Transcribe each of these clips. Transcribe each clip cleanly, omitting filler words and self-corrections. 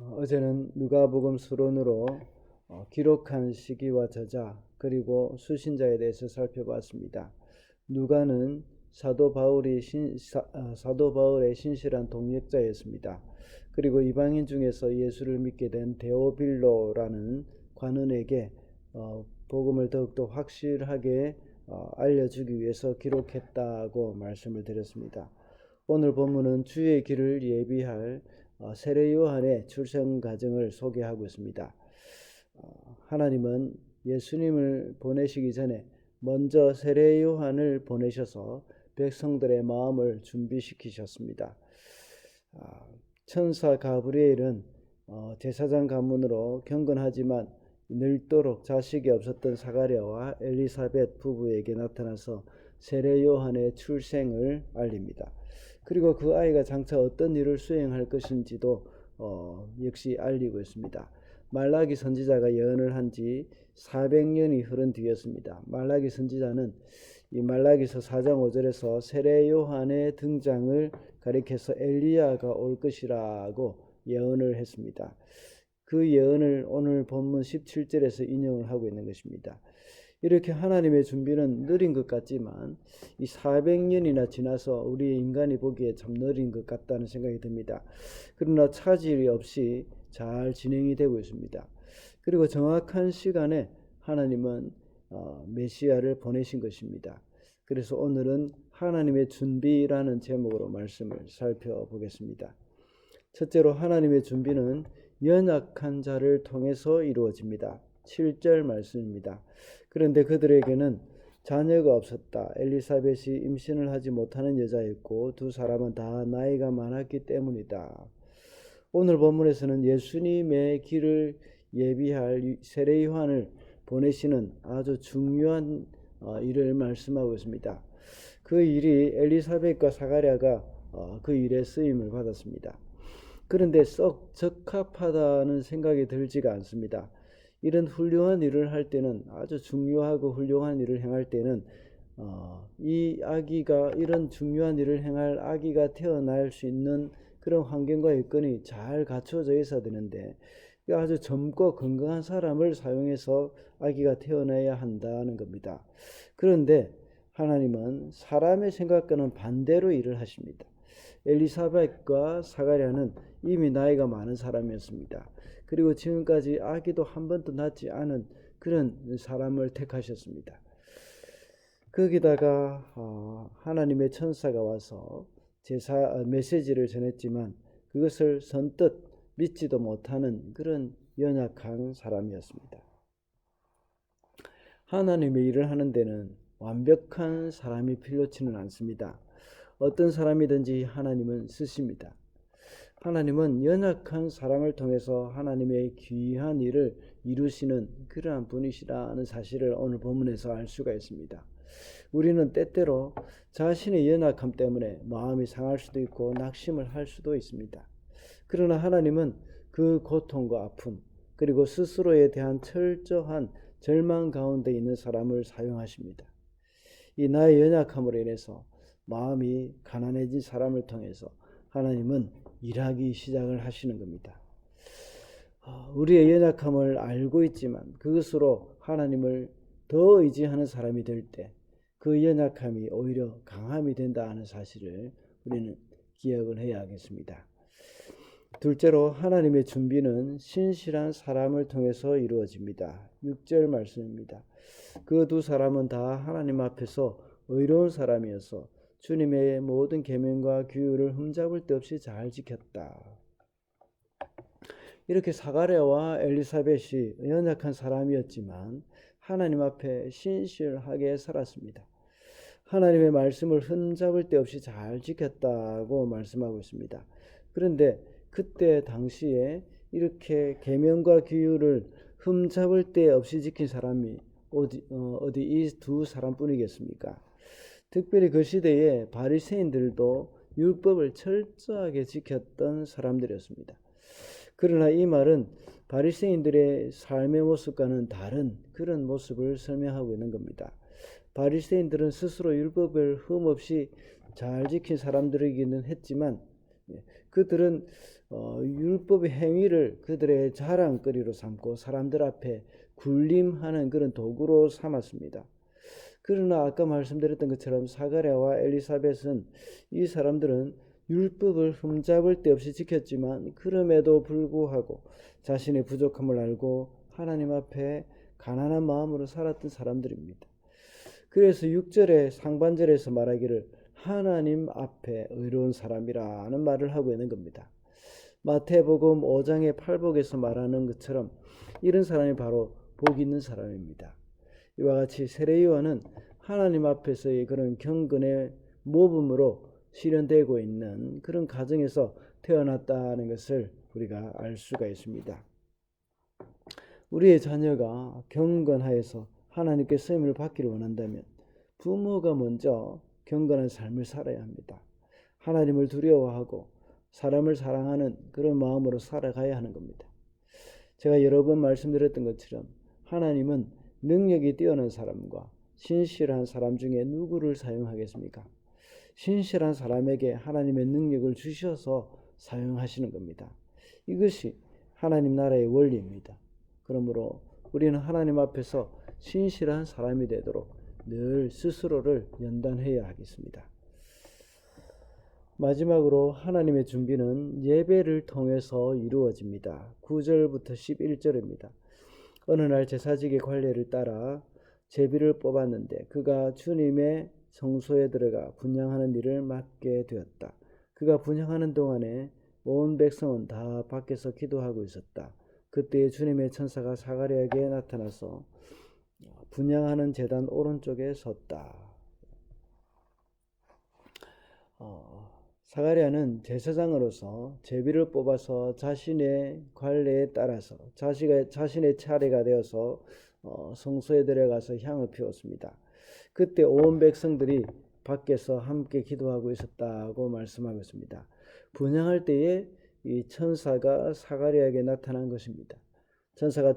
어제는 누가복음 서론으로 기록한 시기와 저자 그리고 수신자에 대해서 살펴봤습니다. 누가는 사도 바울의 신실한 동역자였습니다. 그리고 이방인 중에서 예수를 믿게 된 데오빌로라는 관원에게 복음을 더욱더 확실하게 알려주기 위해서 기록했다고 말씀을 드렸습니다. 오늘 본문은 주의 길을 예비할 세례 요한의 출생 과정을 소개하고 있습니다. 하나님은 예수님을 보내시기 전에 먼저 세례 요한을 보내셔서 백성들의 마음을 준비시키셨습니다. 천사 가브리엘은 제사장 가문으로 경건하지만 늙도록 자식이 없었던 사가랴와 엘리사벳 부부에게 나타나서 세례 요한의 출생을 알립니다. 그리고 그 아이가 장차 어떤 일을 수행할 것인지도 역시 알리고 있습니다. 말라기 선지자가 예언을 한 지 400년이 흐른 뒤였습니다. 말라기 선지자는 이 말라기서 4장 5절에서 세례 요한의 등장을 가리켜서 엘리야가 올 것이라고 예언을 했습니다. 그 예언을 오늘 본문 17절에서 인용을 하고 있는 것입니다. 이렇게 하나님의 준비는 느린 것 같지만 이 400년이나 지나서 우리 인간이 보기에 참 느린 것 같다는 생각이 듭니다. 그러나 차질이 없이 잘 진행이 되고 있습니다. 그리고 정확한 시간에 하나님은 메시아를 보내신 것입니다. 그래서 오늘은 하나님의 준비라는 제목으로 말씀을 살펴보겠습니다. 첫째로 하나님의 준비는 연약한 자를 통해서 이루어집니다. 7절 말씀입니다. 그런데 그들에게는 자녀가 없었다. 엘리사벳이 임신을 하지 못하는 여자였고 두 사람은 다 나이가 많았기 때문이다. 오늘 본문에서는 예수님의 길을 예비할 세례 요한을 보내시는 아주 중요한 일을 말씀하고 있습니다. 그 일이 엘리사벳과 사가랴가 그 일에 쓰임을 받았습니다. 그런데 썩 적합하다는 생각이 들지가 않습니다. 이런 훌륭한 일을 할 때는, 아주 중요하고 훌륭한 일을 행할 때는 이 아기가, 이런 중요한 일을 행할 아기가 태어날 수 있는 그런 환경과 여건이 잘 갖춰져 있어야 되는데, 아주 젊고 건강한 사람을 사용해서 아기가 태어나야 한다는 겁니다. 그런데 하나님은 사람의 생각과는 반대로 일을 하십니다. 엘리사벳과 사가랴는 이미 나이가 많은 사람이었습니다. 그리고 지금까지 아기도 한 번도 낳지 않은 그런 사람을 택하셨습니다. 거기다가 하나님의 천사가 와서 메시지를 전했지만 그것을 선뜻 믿지도 못하는 그런 연약한 사람이었습니다. 하나님의 일을 하는 데는 완벽한 사람이 필요치는 않습니다. 어떤 사람이든지 하나님은 쓰십니다. 하나님은 연약한 사람을 통해서 하나님의 귀한 일을 이루시는 그러한 분이시라는 사실을 오늘 본문에서 알 수가 있습니다. 우리는 때때로 자신의 연약함 때문에 마음이 상할 수도 있고 낙심을 할 수도 있습니다. 그러나 하나님은 그 고통과 아픔, 그리고 스스로에 대한 철저한 절망 가운데 있는 사람을 사용하십니다. 이 나의 연약함으로 인해서 마음이 가난해진 사람을 통해서 하나님은 일하기 시작을 하시는 겁니다. 우리의 연약함을 알고 있지만 그것으로 하나님을 더 의지하는 사람이 될 때 그 연약함이 오히려 강함이 된다 하는 사실을 우리는 기억을 해야 하겠습니다. 둘째로 하나님의 준비는 신실한 사람을 통해서 이루어집니다. 6절 말씀입니다. 그 두 사람은 다 하나님 앞에서 의로운 사람이어서 주님의 모든 계명과 규율을 흠잡을 데 없이 잘 지켰다. 이렇게 사가랴와 엘리사벳이 연약한 사람이었지만 하나님 앞에 신실하게 살았습니다. 하나님의 말씀을 흠잡을 데 없이 잘 지켰다고 말씀하고 있습니다. 그런데 그때 당시에 이렇게 계명과 규율을 흠잡을 데 없이 지킨 사람이 어디 이 두 사람뿐이겠습니까? 특별히 그 시대에 바리새인들도 율법을 철저하게 지켰던 사람들이었습니다. 그러나 이 말은 바리새인들의 삶의 모습과는 다른 그런 모습을 설명하고 있는 겁니다. 바리새인들은 스스로 율법을 흠없이 잘 지킨 사람들이기는 했지만 그들은 율법의 행위를 그들의 자랑거리로 삼고 사람들 앞에 군림하는 그런 도구로 삼았습니다. 그러나 아까 말씀드렸던 것처럼 사가랴와 엘리사벳은 이 사람들은 율법을 흠잡을 데 없이 지켰지만 그럼에도 불구하고 자신의 부족함을 알고 하나님 앞에 가난한 마음으로 살았던 사람들입니다. 그래서 6절의 상반절에서 말하기를 하나님 앞에 의로운 사람이라는 말을 하고 있는 겁니다. 마태복음 5장의 팔복에서 말하는 것처럼 이런 사람이 바로 복 있는 사람입니다. 이와 같이 세례요한은 하나님 앞에서의 그런 경건의 모범으로 실현되고 있는 그런 가정에서 태어났다는 것을 우리가 알 수가 있습니다. 우리의 자녀가 경건하여서 하나님께 쓰임을 받기를 원한다면 부모가 먼저 경건한 삶을 살아야 합니다. 하나님을 두려워하고 사람을 사랑하는 그런 마음으로 살아가야 하는 겁니다. 제가 여러 번 말씀드렸던 것처럼 하나님은 능력이 뛰어난 사람과 신실한 사람 중에 누구를 사용하겠습니까? 신실한 사람에게 하나님의 능력을 주셔서 사용하시는 겁니다. 이것이 하나님 나라의 원리입니다. 그러므로 우리는 하나님 앞에서 신실한 사람이 되도록 늘 스스로를 연단해야 하겠습니다. 마지막으로 하나님의 준비는 예배를 통해서 이루어집니다. 9절부터 11절입니다. 어느 날 제사직의 관례를 따라 제비를 뽑았는데 그가 주님의 성소에 들어가 분향하는 일을 맡게 되었다. 그가 분향하는 동안에 온 백성은 다 밖에서 기도하고 있었다. 그때 주님의 천사가 사가랴에게 나타나서 분향하는 제단 오른쪽에 섰다. 사가랴는 제사장으로서 제비를 뽑아서 자신의 관례에 따라서 자신의 차례가 되어서 성소에 들어가서 향을 피웠습니다. 그때 온 백성들이 밖에서 함께 기도하고 있었다고 말씀하고 있습니다. 분향할 때에 이 천사가 사가랴에게 나타난 것입니다. 천사가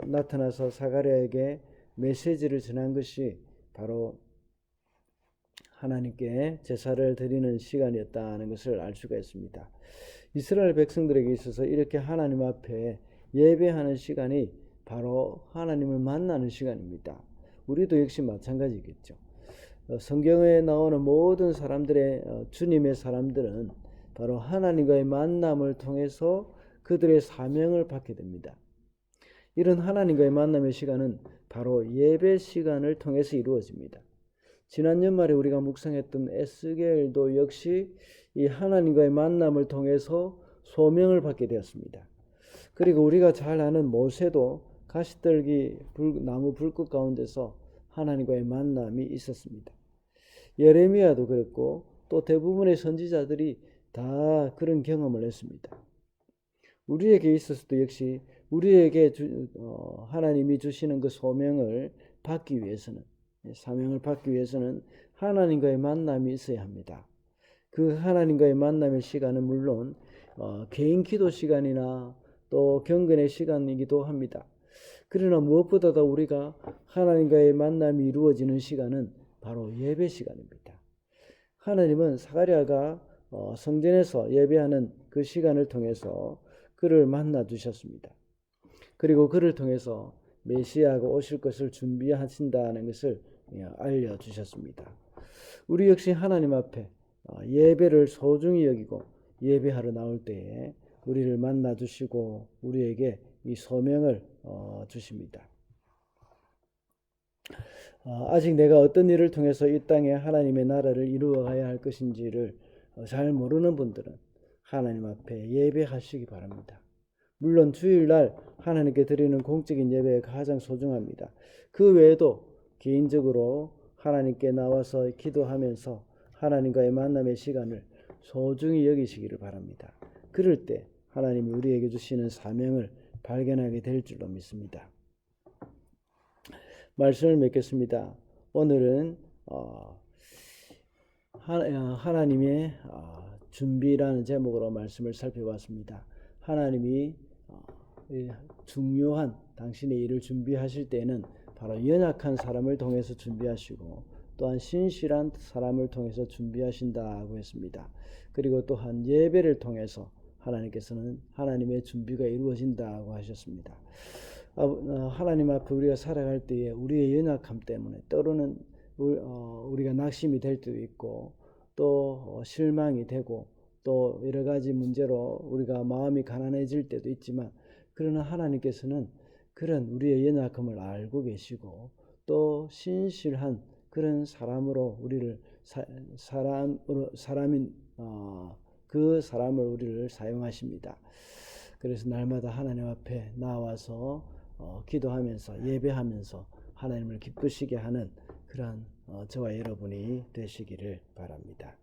나타나서 사가랴에게 메시지를 전한 것이 바로 하나님께 제사를 드리는 시간이었다는 것을 알 수가 있습니다. 이스라엘 백성들에게 있어서 이렇게 하나님 앞에 예배하는 시간이 바로 하나님을 만나는 시간입니다. 우리도 역시 마찬가지겠죠. 성경에 나오는 모든 사람들의 주님의 사람들은 바로 하나님과의 만남을 통해서 그들의 사명을 받게 됩니다. 이런 하나님과의 만남의 시간은 바로 예배 시간을 통해서 이루어집니다. 지난 연말에 우리가 묵상했던 에스겔도 역시 이 하나님과의 만남을 통해서 소명을 받게 되었습니다. 그리고 우리가 잘 아는 모세도 가시떨기 나무 불꽃 가운데서 하나님과의 만남이 있었습니다. 예레미야도 그랬고 또 대부분의 선지자들이 다 그런 경험을 했습니다. 우리에게 있어서도 역시 우리에게 하나님이 주시는 그 소명을 받기 위해서는 사명을 받기 위해서는 하나님과의 만남이 있어야 합니다. 그 하나님과의 만남의 시간은 물론 개인 기도 시간이나 또 경건의 시간이기도 합니다. 그러나 무엇보다도 우리가 하나님과의 만남이 이루어지는 시간은 바로 예배 시간입니다. 하나님은 사가랴가 성전에서 예배하는 그 시간을 통해서 그를 만나 주셨습니다. 그리고 그를 통해서 메시아가 오실 것을 준비하신다는 것을 알려주셨습니다. 우리 역시 하나님 앞에 예배를 소중히 여기고 예배하러 나올 때에 우리를 만나 주시고 우리에게 이 소명을 주십니다. 아직 내가 어떤 일을 통해서 이 땅에 하나님의 나라를 이루어가야 할 것인지를 잘 모르는 분들은 하나님 앞에 예배하시기 바랍니다. 물론 주일날 하나님께 드리는 공적인 예배가 가장 소중합니다. 그 외에도 개인적으로 하나님께 나와서 기도하면서 하나님과의 만남의 시간을 소중히 여기시기를 바랍니다. 그럴 때 하나님이 우리에게 주시는 사명을 발견하게 될 줄로 믿습니다. 말씀을 맺겠습니다. 오늘은 하나님의 준비라는 제목으로 말씀을 살펴봤습니다. 하나님이 중요한 당신의 일을 준비하실 때에는 바로 연약한 사람을 통해서 준비하시고 또한 신실한 사람을 통해서 준비하신다고 했습니다. 그리고 또한 예배를 통해서 하나님께서는 하나님의 준비가 이루어진다고 하셨습니다. 하나님 앞에 우리가 살아갈 때에 우리의 연약함 때문에 때로는 우리가 낙심이 될 때도 있고 또 실망이 되고 또 여러 가지 문제로 우리가 마음이 가난해질 때도 있지만, 그러나 하나님께서는 그런 우리의 연약함을 알고 계시고 또 신실한 그런 사람으로 우리를 그 사람을 우리를 사용하십니다. 그래서 날마다 하나님 앞에 나와서 기도하면서 예배하면서 하나님을 기쁘시게 하는 그러한 저와 여러분이 되시기를 바랍니다.